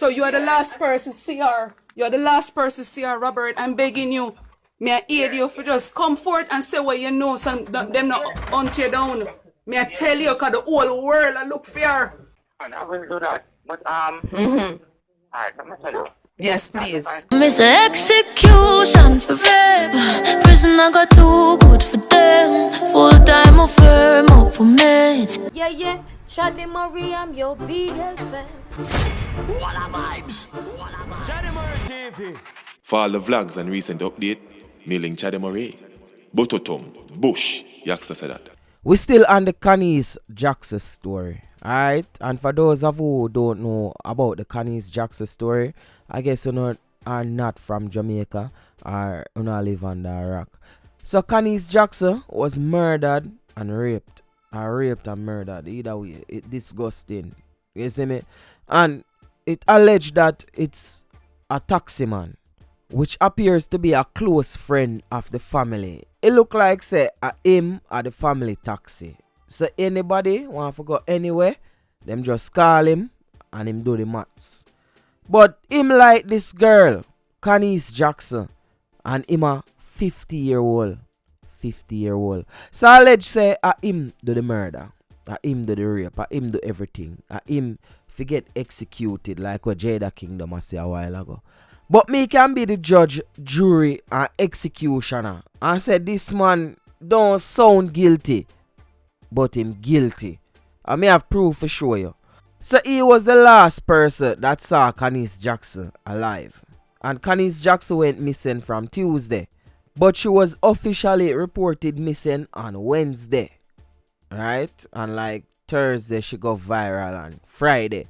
So you are the last person see her. You are the last person see her, Robert. I'm begging you. May I aid you for just come forth and say what you know, so them not hunt you down. May I tell you, because the whole world I look for her. And I will do that. But alright, let me tell you. Yes, please. Miss execution for rape. Prison I got too good for them. Full time of firm up for mates. Yeah, Chaddy Marie, I'm your biggest fan. Walla vibes. Chaddy Marie TV. For all the vlogs and recent update, mailing Chaddy Marie. Bototom, Bush, Yaxter said that. We still on the Canis Jackson story, alright? And for those of who don't know about the Canis Jackson story, I guess you are not from Jamaica or you not live under a rock. So Canis Jackson was murdered and raped. Or raped and murdered. Either way, it's disgusting. You see me? And it alleged that it's a taxi man, which appears to be a close friend of the family. It look like say him or the family taxi. So anybody want to go anywhere, them just call him and him do the maths. But him like this girl, Canis Jackson, and him a 50-year-old. 50-year-old. So alleged say him do the murder, him do the rape, him do everything, him forget executed like what Jada Kingdom I say a while ago. But me can be the judge, jury, and executioner. And said this man don't sound guilty, but him guilty. I may have proof for show you. So he was the last person that saw Canis Jackson alive. And Canis Jackson went missing from Tuesday. But she was officially reported missing on Wednesday. Right? And like Thursday she got viral, and Friday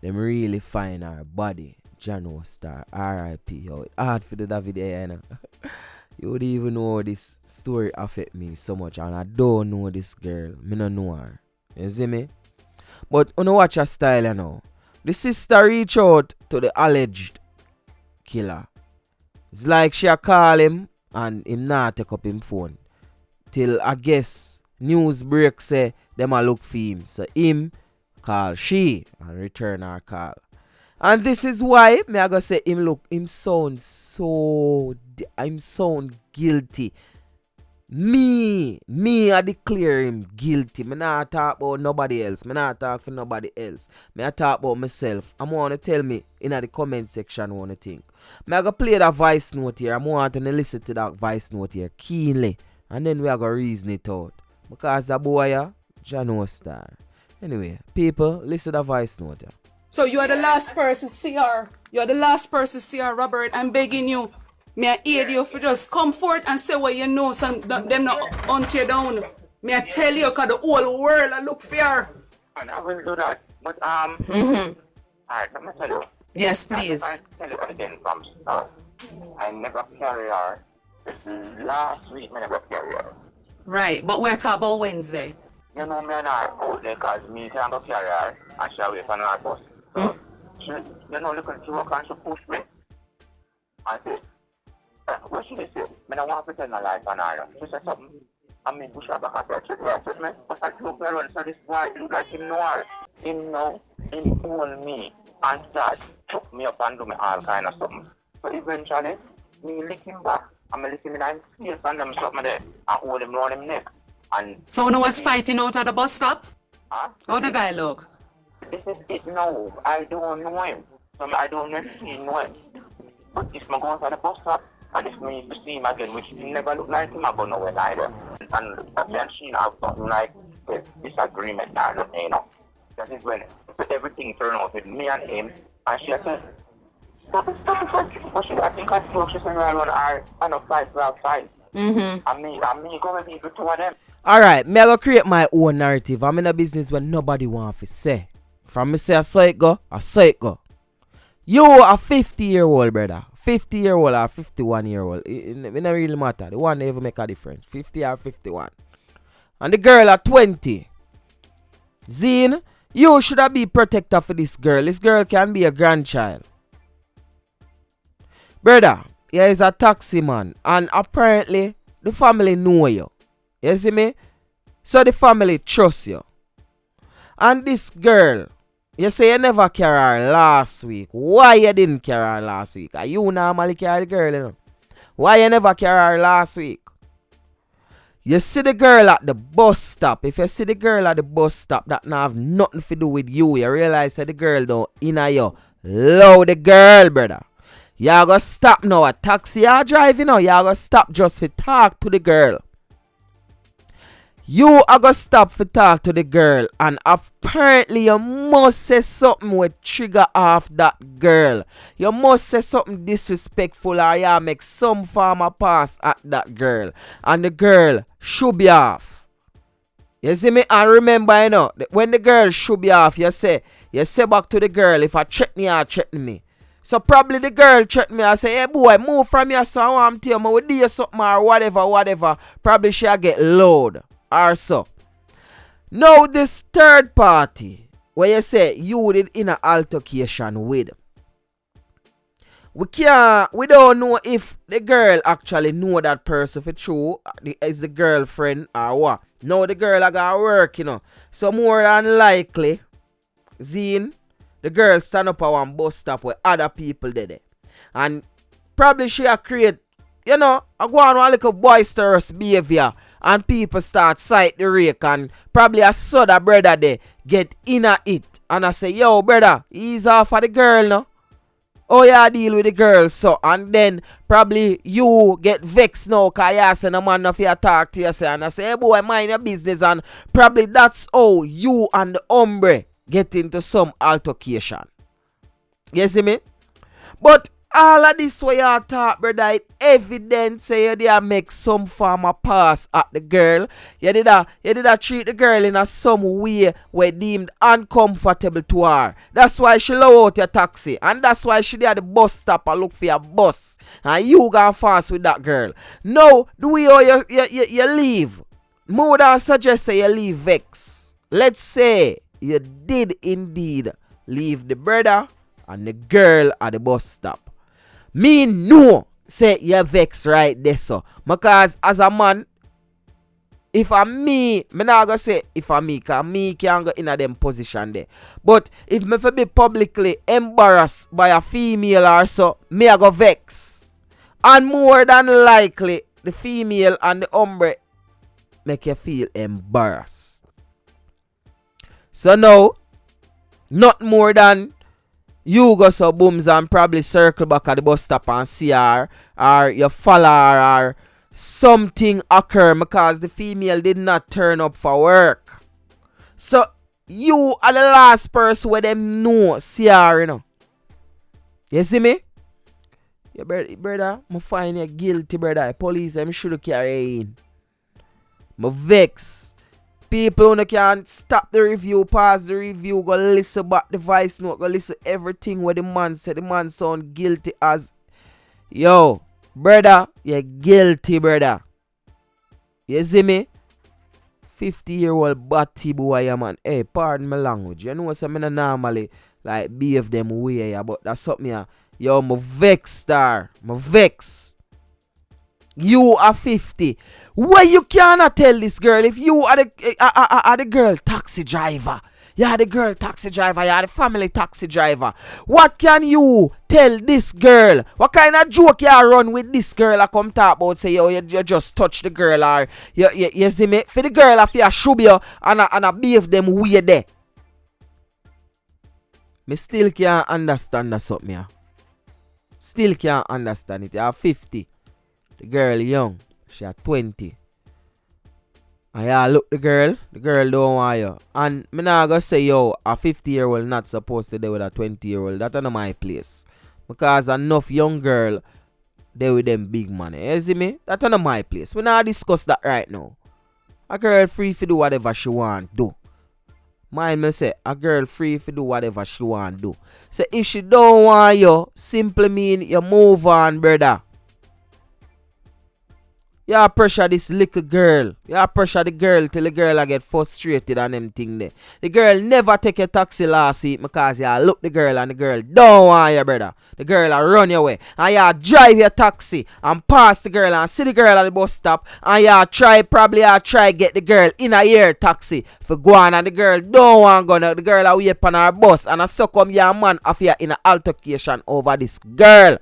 them really find her body. Jano Star, R.I.P. Yo, it's hard for the David here, you know. You would even know this story affect me so much, and I don't know this girl. Me no know her. You see me? But you know watch her style, you know. The sister reach out to the alleged killer. It's like she a call him and him not take up him phone. Till I guess news break say them a look for him. So him call she and return her call. And this is why me I go say him sound guilty. Me I declare him guilty. Me not talk about nobody else. Me not talk for nobody else. Me I talk about myself. I'm want to tell me in the comment section what you think. Me I go play that voice note here. I'm want to listen to that voice note here keenly. And then we are going to reason it out. Because the boy Jano Star. Anyway, people, listen to the voice note here. So you are the last person see her. You are the last person see her, Robert. I'm begging you. May I aid you for just come forth and say what you know, so them not hunt you down. May I tell you, because the whole world I look for her. And I will do that. But alright, let me tell you. Yes, please. I tell you again from start. I never carry her. Last week I never carry her. Right, but we're talking about Wednesday. You know me and her out there because me can't go carry her and she away from her bus. So, she, you know, look at she walk and she push me. I said, what she say? I don't want to pretend my life on her. She said something. I mean, push her back at her. She said, me, but I look around, so this boy look like him know her. Him know, him hold me and start choke me up and do me all kind of something. So eventually, me lick him back. I'm licking him in his face and them something there and hold him round him neck. And so no one's fighting out at the bus stop? Huh? How the guy look? This is it now. I don't know him. So I don't know if he know him. But if I go to the bus stop and if me to see him again, which he never look like him, I go nowhere either. And then she have something like this disagreement or nothing, you know. That is when everything turned out with me and him. And she said, but I think I told she said around her and a fight outside. And me go with the two of them. Alright, me I go create my own narrative. I'm in a business where nobody want to say. From me say I saw it go, I saw it go. You a 50-year-old brother. 50-year-old or 51-year-old. It don't really matter. The one never make a difference. 50 or 51. And the girl at 20. Zine, you should have be protector for this girl. This girl can be a grandchild. Brother, here is a taxi man. And apparently, the family know you. You see me? So the family trust you. And this girl, You say you never carry her last week. Why you didn't carry her last week? Are you normally carry the girl, you know? Why you never carry her last week? You see the girl at the bus stop. If you see the girl at the bus stop, that not have nothing to do with you. You realize that the girl don't inna you. Love the girl, brother. You gotta stop now. A taxi you driving now. You gotta stop just to talk to the girl. You are gonna stop for talk to the girl, and apparently you must say something with trigger off that girl. You must say something disrespectful, or you make some form of pass at that girl, and the girl should be off. You see me? And remember, you know, when the girl should be off, you say back to the girl, if I threaten you, threaten me. So probably the girl threaten me and say, hey boy, move from here, so I want to tell me, we do you something or whatever. Probably she'll get loud. Or so. Now this third party, where you say you did in an altercation with, we don't know if the girl actually know that person for true, is the girlfriend or what. Now the girl I got work, you know. So more than likely, Zine, the girl stand up at one bus stop where other people did it. And probably she a create, you know, I go on one little boisterous behavior and people start sight the rake and probably I saw that brother there get in at it. And I say, yo brother, ease off of the girl now. Oh yeah, deal with the girl so. And then probably you get vexed now because you say no man if you talk to you say, and I say, hey boy, mind your business. And probably that's how you and the hombre get into some altercation. You see me? But all of this way you talk, brother, it evident say you did make some form of pass at the girl. You did a treat the girl in a some way where deemed uncomfortable to her. That's why she low out your taxi. And that's why she did at the bus stop and look for your bus. And you gone fast with that girl. Now, the way you leave, more than suggest say you leave vex. Let's say you did indeed leave the brother and the girl at the bus stop. Me no say you vex right there so. Because as a man, if I'm me not gonna say if I'm me, cause me can't go in a them position there. But if me for be publicly embarrassed by a female or so, me I go vex. And more than likely, the female and the hombre make you feel embarrassed. So now, not more than you go so booms and probably circle back at the bus stop and see her, or you follow her, or something occur because the female did not turn up for work. So you are the last person where them know see her, you know. You see me? Yeah, brother, I find you guilty, brother. Police them should carry in. I vex. People who can't stop the review, pause the review, go listen back the voice note, go listen everything what the man said. The man sound guilty as, yo, brother, you're guilty, brother. You see me? 50-year-old batty boy, man. Hey, pardon my language. You know what I mean? Normally, like, behave them way, yeah, but that's something, yeah. Yo, I'm vex, star. I'm vex. You are 50. Why you cannot tell this girl if you are the girl taxi driver? You are the girl taxi driver. You are the family taxi driver. What can you tell this girl? What kind of joke you run with this girl? I come talk about say you just touch the girl or you see me? For the girl if you should be and I behave them weird there. Me still can't understand that something. Yeah. Still can't understand it. You are 50. The girl young. She at 20. And yeah, look the girl don't want you. And me not gonna say yo, a 50-year-old not supposed to do with a 20-year-old. That's not my place. Because enough young girl they with them big money. You see me? That's not my place. We not discuss that right now. A girl free to do whatever she want do. Mind me say, a girl free to do whatever she want do. So if she don't want you, simply mean you move on, brother. You pressure this little girl. You pressure the girl till the girl I get frustrated and them thing there. The girl never take a taxi last week because you look the girl and the girl don't want you, brother. The girl a run your way. And you drive your taxi and pass the girl and see the girl at the bus stop. And you try get the girl in a your taxi for go on, and the girl don't want go. The girl a wait on her bus and so come your man after in an altercation over this girl.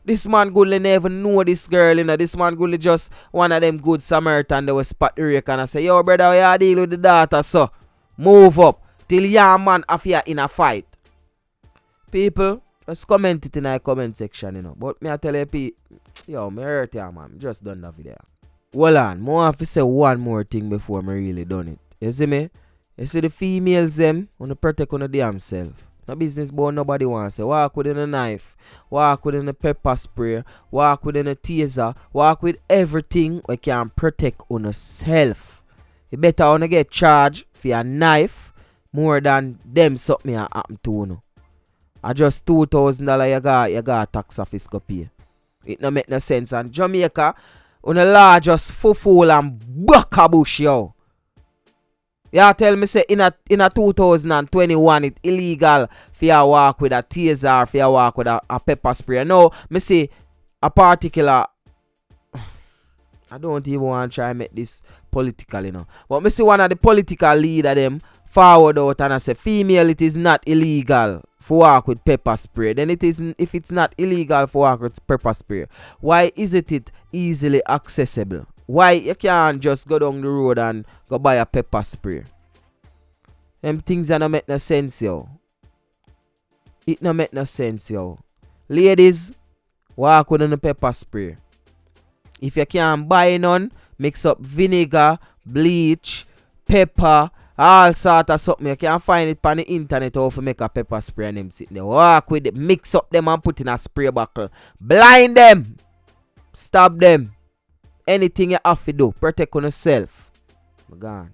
This man good never know this girl, you know. This man good just one of them good Samaritan that was spot the rake and I say, yo brother, how you deal with the daughter, so move up till your man after in a fight. People, just comment it in the comment section, you know. But me I tell you, yo, me hurt ya man, just done the video. Hold on, I have to say one more thing before me really done it. You see me? You see the females them, wanna protect on the damn self. No business but nobody wants to walk with a knife, walk with a pepper spray, walk with a taser, walk with everything we can protect on yourself. You better wanna get charged for your knife more than them something happen to you. I just $2,000 you got tax office go pay. It no make no sense. And Jamaica, on a law just fool and buck a bush, yo. You tell me say in a 2021 it illegal for you walk with a taser, for you walk with a pepper spray. No, me say a particular I don't even want to try and make this political, you know. But me see one of the political leader them forward out and I say female it is not illegal for walk with pepper spray. Then it is if it's not illegal for walk with pepper spray, why isn't it easily accessible? Why you can't just go down the road and go buy a pepper spray? Them things that don't make no sense, yo. It don't make no sense, yo. Ladies, walk with a pepper spray. If you can't buy none, mix up vinegar, bleach, pepper, all sort of something. You can find it on the internet how to make a pepper spray and them sitting there. Walk with it, mix up them and put in a spray bottle. Blind them. Stop them. Anything you have to do, protect on yourself. Gone.